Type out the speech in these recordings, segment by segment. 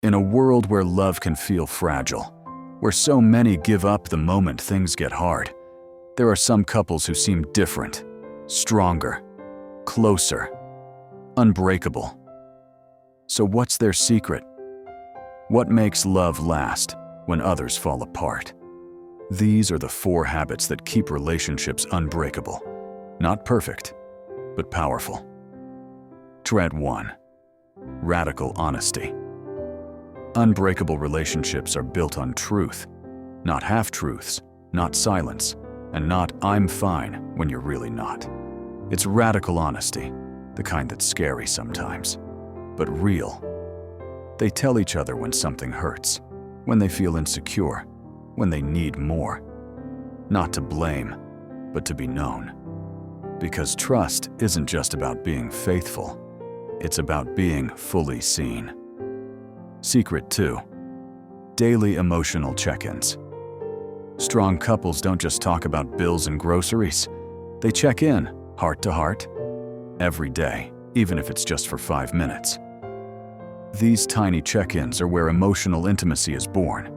In a world where love can feel fragile, where so many give up the moment things get hard, there are some couples who seem different, stronger, closer, unbreakable. So what's their secret? What makes love last when others fall apart? These are the 4 habits that keep relationships unbreakable. Not perfect, but powerful. Trend 1. Radical honesty. Unbreakable relationships are built on truth, not half-truths, not silence, and not "I'm fine" when you're really not. It's radical honesty, the kind that's scary sometimes, but real. They tell each other when something hurts, when they feel insecure, when they need more. Not to blame, but to be known. Because trust isn't just about being faithful, it's about being fully seen. Secret 2. Daily emotional check-ins. Strong couples don't just talk about bills and groceries. They check in, heart to heart, every day, even if it's just for 5 minutes. These tiny check-ins are where emotional intimacy is born.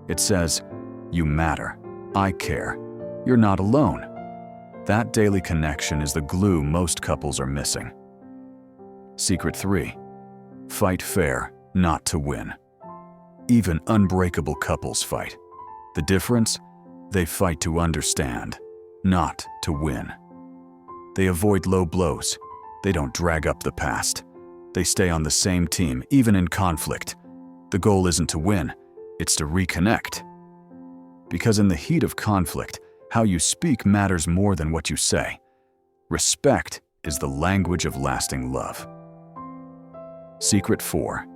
It says, "You matter, I care, you're not alone." That daily connection is the glue most couples are missing. Secret 3. Fight fair, not to win. Even unbreakable couples fight. The difference? They fight to understand, not to win. They avoid low blows. They don't drag up the past. They stay on the same team, even in conflict. The goal isn't to win, it's to reconnect. Because in the heat of conflict, how you speak matters more than what you say. Respect is the language of lasting love. Secret 4.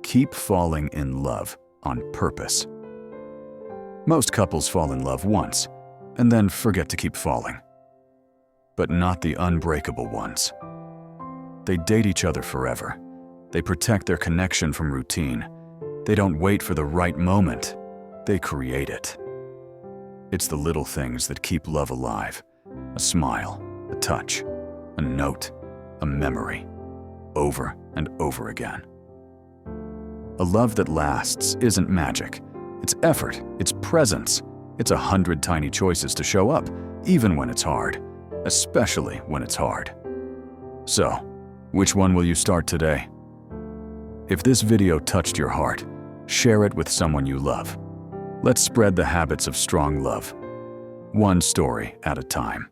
Keep falling in love on purpose. Most couples fall in love once, and then forget to keep falling. But not the unbreakable ones. They date each other forever. They protect their connection from routine. They don't wait for the right moment. They create it. It's the little things that keep love alive. A smile, a touch, a note, a memory, over and over again. A love that lasts isn't magic. It's effort, it's presence. It's 100 tiny choices to show up, even when it's hard, especially when it's hard. So, which one will you start today? If this video touched your heart, share it with someone you love. Let's spread the habits of strong love, one story at a time.